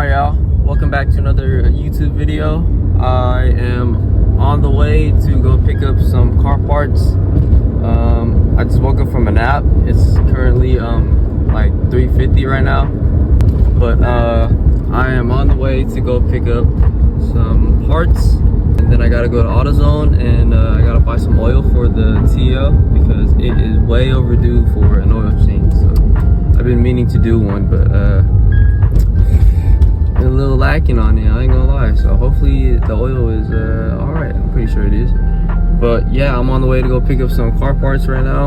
Alright y'all, welcome back to another YouTube video. I am on the way to go pick up some car parts. I just woke up from a nap. It's currently like 3:50 right now, but I am on the way to go pick up some parts, and then I gotta go to AutoZone and I gotta buy some oil for the TL because it is way overdue for an oil change. So I've been meaning to do one, but a little lacking on it, I ain't gonna lie. So hopefully the oil is all right. I'm pretty sure it is. But yeah, I'm on the way to go pick up some car parts right now,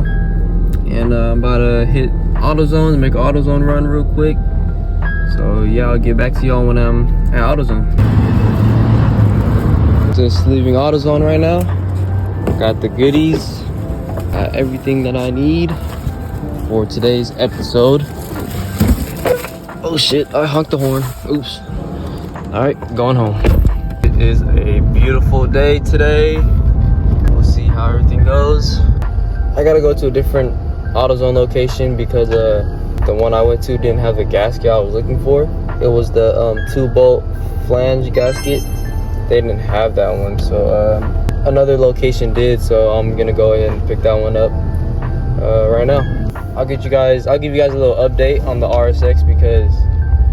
and I'm about to hit AutoZone and make an AutoZone run real quick. So yeah, I'll get back to y'all when I'm at AutoZone. Just leaving AutoZone right now. Got the goodies, got everything that I need for today's episode. Oh shit, I honked the horn. Oops. Alright, going home. It is a beautiful day today. We'll see how everything goes. I gotta go to a different AutoZone location because the one I went to didn't have the gasket I was looking for. It was the 2-bolt flange gasket. They didn't have that one, so another location did, so I'm gonna go ahead and pick that one up right now. I'll give you guys a little update on the RSX because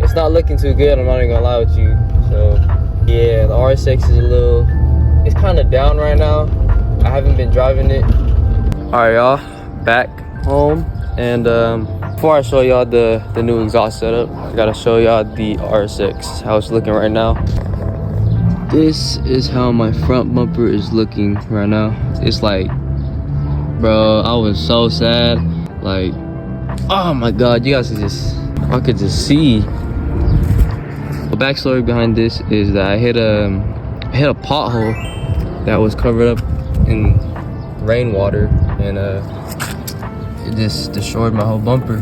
it's not looking too good. I'm not even gonna lie with you. So yeah, the RSX is it's kind of down right now. I haven't been driving it. All right, y'all, back home, and before I show y'all the new exhaust setup, I gotta show y'all the RSX, how it's looking right now. This is how my front bumper is looking right now. It's like, bro, I was so sad. Like, oh my god, you guys I could just see. The backstory behind this is that I hit a pothole that was covered up in rainwater, and it just destroyed my whole bumper.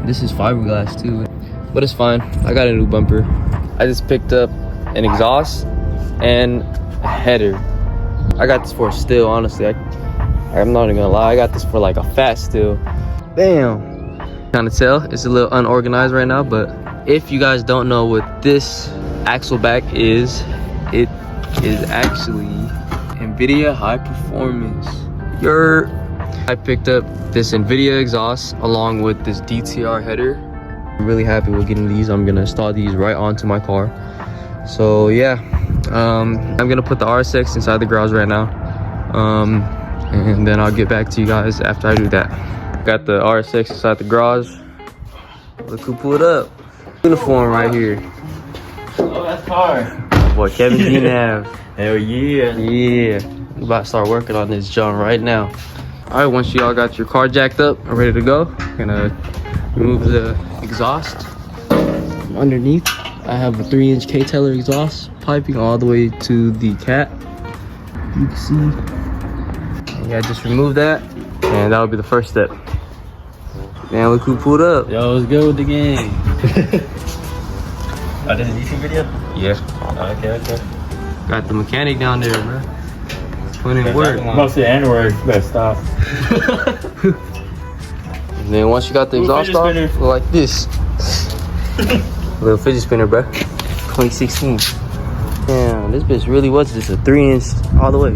This is fiberglass too, but it's fine. I got a new bumper. I just picked up an exhaust and a header. I got this for a steal, honestly. I'm not even gonna lie, I got this for like a fat steal. Damn. Kind of tell it's a little unorganized right now, but if you guys don't know what this axle back is, it is actually Invidia high performance. I picked up this Invidia exhaust along with this DTR header. I'm really happy with getting these. I'm gonna install these right onto my car. So yeah, I'm gonna put the RSX inside the garage right now. And then I'll get back to you guys after I do that. Got the RSX inside the garage. Look who pulled up. Uniform right here. Oh, that's car. Boy, Kevin Dinav. Hell yeah. Yeah. We about to start working on this junk right now. All right, once y'all got your car jacked up and ready to go, gonna remove the exhaust. Underneath, I have a 3-inch K-Taylor exhaust piping all the way to the cat. You can see. Yeah, just remove that, and that'll be the first step. Man, look who pulled up. Yo, what's good with the game? Oh, this is a YouTube video? Yeah. Okay. Got the mechanic down there, bro. Putting in work. Mostly N-word, better stop. And then once you got the exhaust off, look like this. Little fidget spinner, bro. 2016. Damn, this bitch really was just a 3-inch all the way.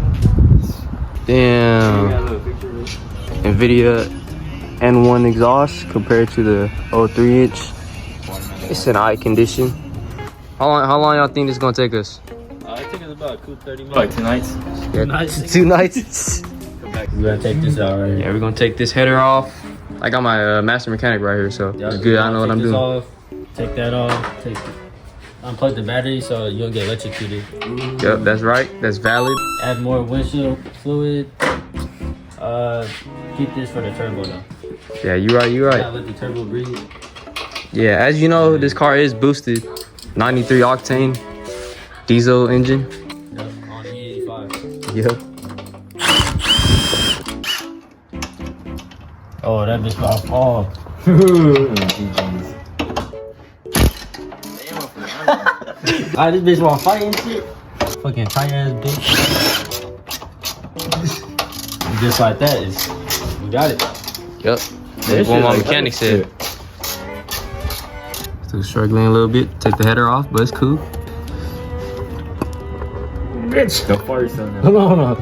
Damn. Invidia N1 exhaust compared to the 3-inch. It's in eye condition. How long y'all think this is gonna take us? I think it's about a cool 30 minutes. Like 2 nights. Yeah, 2 nights. We're gonna take this out right here. Yeah, we're gonna take this header off. I got my master mechanic right here, so it's good. I know what I'm doing. Off, take that off. Unplug the battery so you don't get electrocuted. Yep, that's right. That's valid. Add more windshield fluid. Keep this for the turbo though. Yeah, you're right. Let the turbo breathe. Yeah, as you know, this car is boosted. 93 octane diesel engine. Yep, on E85. Yep. Oh, that bitch about to fall. Alright, this bitch want to fight and shit. Fucking tight ass bitch. Just like that, you got it. Yep. That's what my mechanic said. Still struggling a little bit. Take the header off, but it's cool. Bitch. Go first on that. Hold on.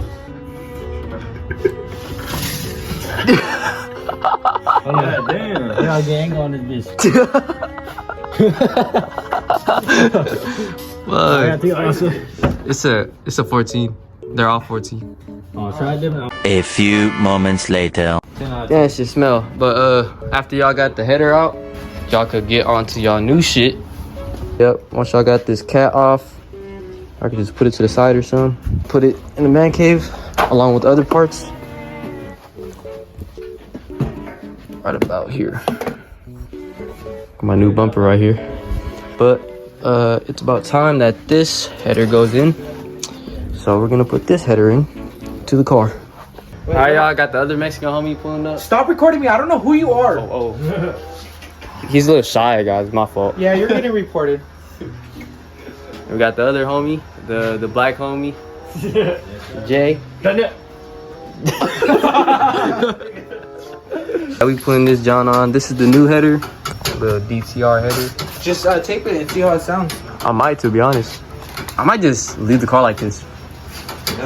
God damn. Yeah, gang on this bitch. It's a 14. They're all 14. Oh, try them. A few moments later. Yeah, it should smell. But after y'all got the header out, y'all could get onto y'all new shit. Yep, once y'all got this cat off, I could just put it to the side or something. Put it in the man cave along with other parts. Right about here. My new bumper right here. But it's about time that this header goes in. So we're gonna put this header in to the car. All right, y'all, got the other Mexican homie pulling up. Stop recording me. I don't know who you are. Oh. He's a little shy, guys. It's my fault. Yeah, you're getting reported. We got the other homie, the black homie, Jay. We putting this John on. This is the new header, the DTR header. Just tape it and see how it sounds. I might, to be honest. I might just leave the car like this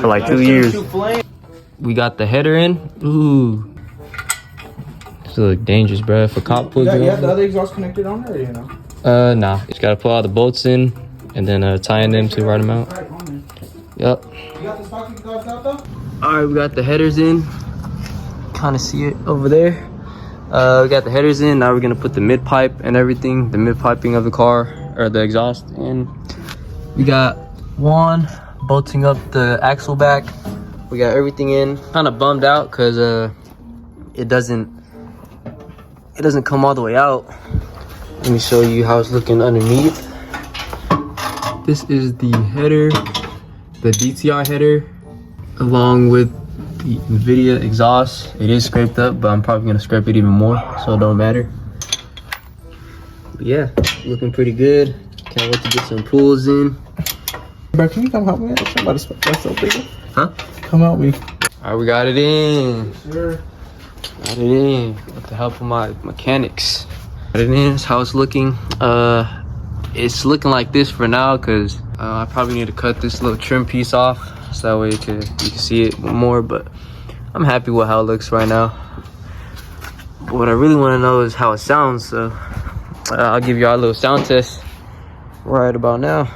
for like 2 years. We got the header in. Ooh. This look dangerous, bro. If a cop pulls you You have the over. other exhaust connected on there, or you know? Nah. Just gotta pull all the bolts in and then tying them to the right amount. Yep. You got the stock exhaust out though? Alright, we got the headers in. Kind of see it over there. We got the headers in. Now we're gonna put the mid pipe and everything, the mid piping of the car or the exhaust in. We got one bolting up the axle back. We got everything in. Kind of bummed out because it doesn't come all the way out. Let me show you how it's looking underneath. This is the header, the DTR header, along with the Invidia exhaust. It is scraped up, but I'm probably gonna scrape it even more, so it don't matter. But yeah, looking pretty good. Can't wait to get some pulls in. Bro, can you come help me? I'm about to spot myself, baby. Huh? Come help me. Alright, we got it in. Sure. Got it in with the help of my mechanics. Got it in. That's how it's looking. It's looking like this for now because I probably need to cut this little trim piece off so that way you can see it more. But I'm happy with how it looks right now. But what I really want to know is how it sounds. So I'll give y'all a little sound test right about now.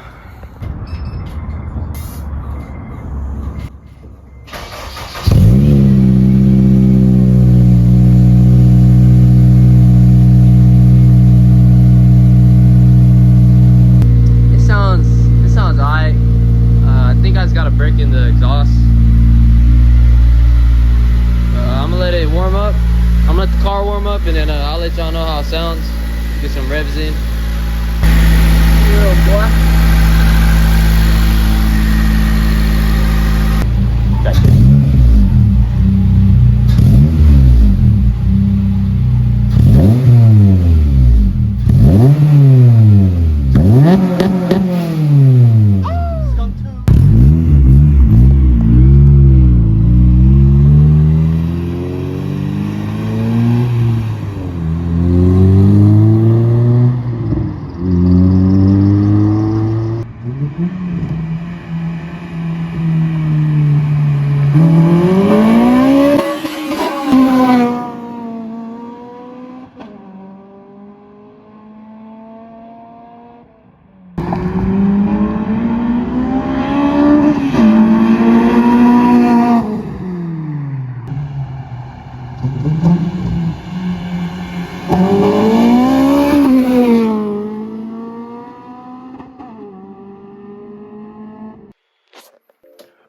It sounds alright. I think I just got a break in the exhaust. I'm gonna let it warm up. I'm gonna let the car warm up and then I'll let y'all know how it sounds. Get some revs in. Yeah, boy.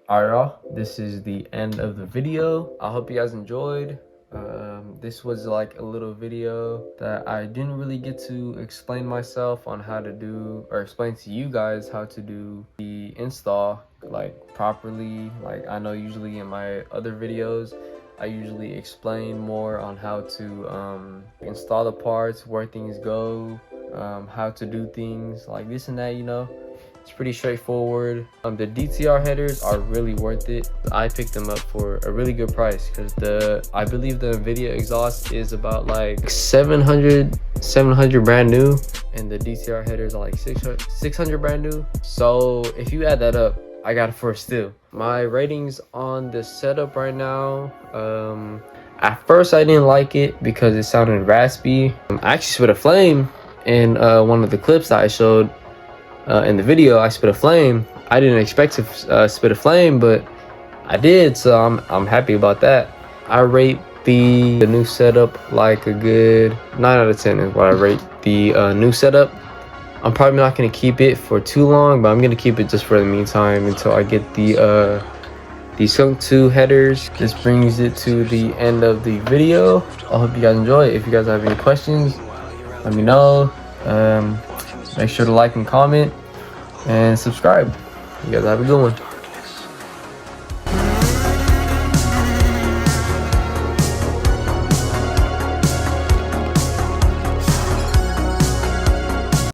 Alright, y'all, this is the end of the video. I hope you guys enjoyed. This was like a little video that I didn't really get to explain myself on how to do, or explain to you guys how to do the install like properly. Like I know usually in my other videos I usually explain more on how to install the parts, where things go, how to do things like this and that, you know. It's pretty straightforward. The DTR headers are really worth it. I picked them up for a really good price because I believe the Invidia exhaust is about like 700 brand new, and the DTR headers are like 600 brand new. So if you add that up, I got it for a steal. My ratings on the setup right now, at first I didn't like it because it sounded raspy. I actually spit a flame in one of the clips that I showed in the video. I spit a flame. I didn't expect to spit a flame, but I did, so I'm happy about that. I rate the new setup like a good 9 out of 10 is what I rate the new setup. I'm probably not going to keep it for too long, but I'm going to keep it just for the meantime until I get the Skunk 2 headers. This brings it to the end of the video. I hope you guys enjoy it. If you guys have any questions, let me know. Make sure to like and comment and subscribe. You guys have a good one.